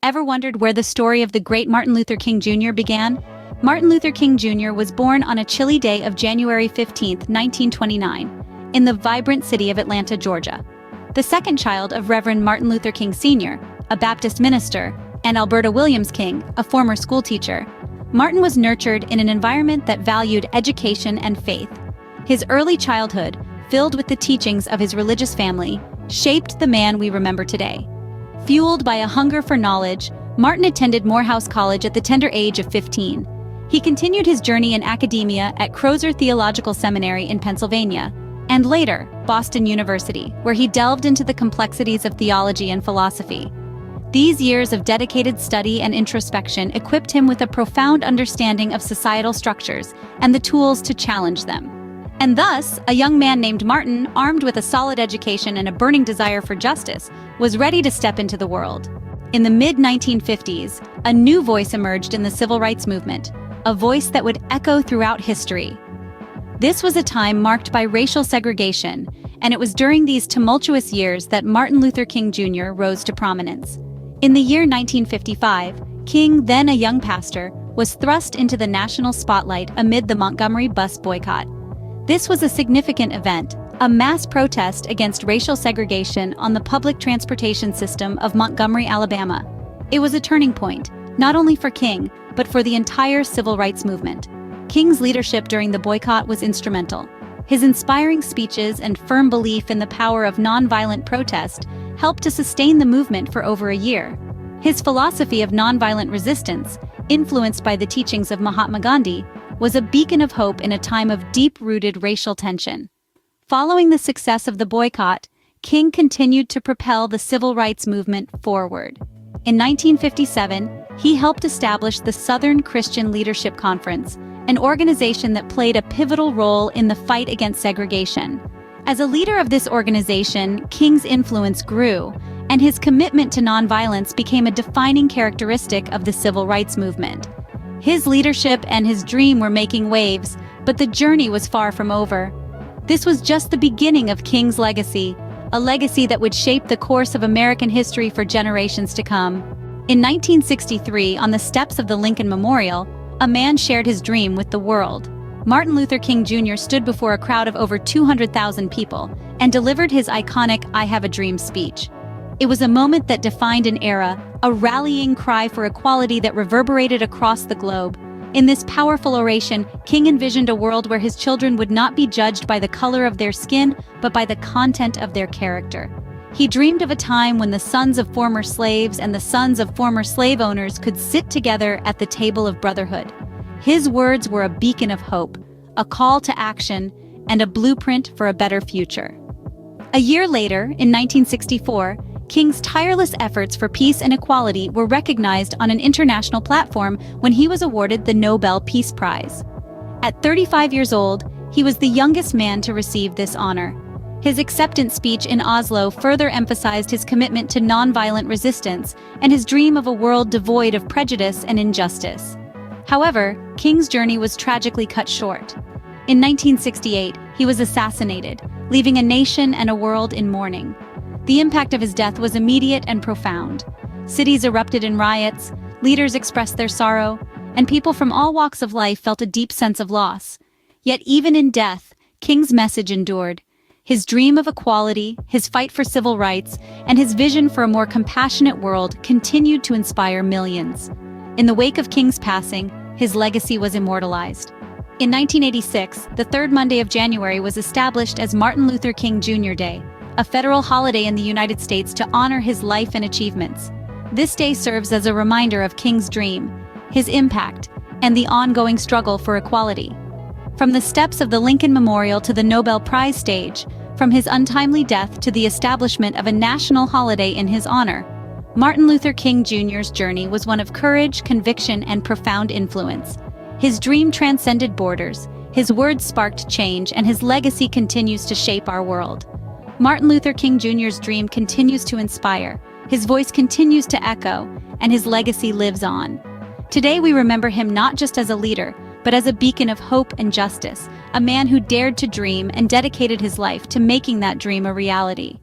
Ever wondered where the story of the great Martin Luther King Jr. began? Martin Luther King Jr. was born on a chilly day of January 15, 1929, in the vibrant city of Atlanta, Georgia. The second child of Reverend Martin Luther King Sr., a Baptist minister, and Alberta Williams King, a former schoolteacher, Martin was nurtured in an environment that valued education and faith. His early childhood, filled with the teachings of his religious family, shaped the man we remember today. Fueled by a hunger for knowledge, Martin attended Morehouse College at the tender age of 15. He continued his journey in academia at Crozer Theological Seminary in Pennsylvania, and later, Boston University, where he delved into the complexities of theology and philosophy. These years of dedicated study and introspection equipped him with a profound understanding of societal structures and the tools to challenge them. And thus, a young man named Martin, armed with a solid education and a burning desire for justice, was ready to step into the world. In the mid-1950s, a new voice emerged in the civil rights movement, a voice that would echo throughout history. This was a time marked by racial segregation, and it was during these tumultuous years that Martin Luther King Jr. rose to prominence. In the year 1955, King, then a young pastor, was thrust into the national spotlight amid the Montgomery Bus Boycott. This was a significant event, a mass protest against racial segregation on the public transportation system of Montgomery, Alabama. It was a turning point, not only for King, but for the entire civil rights movement. King's leadership during the boycott was instrumental. His inspiring speeches and firm belief in the power of nonviolent protest helped to sustain the movement for over a year. His philosophy of nonviolent resistance, influenced by the teachings of Mahatma Gandhi, was a beacon of hope in a time of deep-rooted racial tension. Following the success of the boycott, King continued to propel the civil rights movement forward. In 1957, he helped establish the Southern Christian Leadership Conference, an organization that played a pivotal role in the fight against segregation. As a leader of this organization, King's influence grew, and his commitment to nonviolence became a defining characteristic of the civil rights movement. His leadership and his dream were making waves, but the journey was far from over. This was just the beginning of King's legacy, a legacy that would shape the course of American history for generations to come. In 1963, on the steps of the Lincoln Memorial, a man shared his dream with the world. Martin Luther King Jr. stood before a crowd of over 200,000 people and delivered his iconic "I Have a Dream" speech. It was a moment that defined an era, a rallying cry for equality that reverberated across the globe. In this powerful oration, King envisioned a world where his children would not be judged by the color of their skin, but by the content of their character. He dreamed of a time when the sons of former slaves and the sons of former slave owners could sit together at the table of brotherhood. His words were a beacon of hope, a call to action, and a blueprint for a better future. A year later, in 1964, King's tireless efforts for peace and equality were recognized on an international platform when he was awarded the Nobel Peace Prize. At 35 years old, he was the youngest man to receive this honor. His acceptance speech in Oslo further emphasized his commitment to nonviolent resistance and his dream of a world devoid of prejudice and injustice. However, King's journey was tragically cut short. In 1968, he was assassinated, leaving a nation and a world in mourning. The impact of his death was immediate and profound. Cities erupted in riots, leaders expressed their sorrow, and people from all walks of life felt a deep sense of loss. Yet even in death, King's message endured. His dream of equality, his fight for civil rights, and his vision for a more compassionate world continued to inspire millions. In the wake of King's passing, his legacy was immortalized. In 1986, the third Monday of January was established as Martin Luther King Jr. Day, a federal holiday in the United States to honor his life and achievements. This day serves as a reminder of King's dream, his impact, and the ongoing struggle for equality. From the steps of the Lincoln Memorial to the Nobel Prize stage, from his untimely death to the establishment of a national holiday in his honor, Martin Luther King Jr.'s journey was one of courage, conviction, and profound influence. His dream transcended borders, his words sparked change, and his legacy continues to shape our world. Martin Luther King Jr.'s dream continues to inspire, his voice continues to echo, and his legacy lives on. Today we remember him not just as a leader, but as a beacon of hope and justice, a man who dared to dream and dedicated his life to making that dream a reality.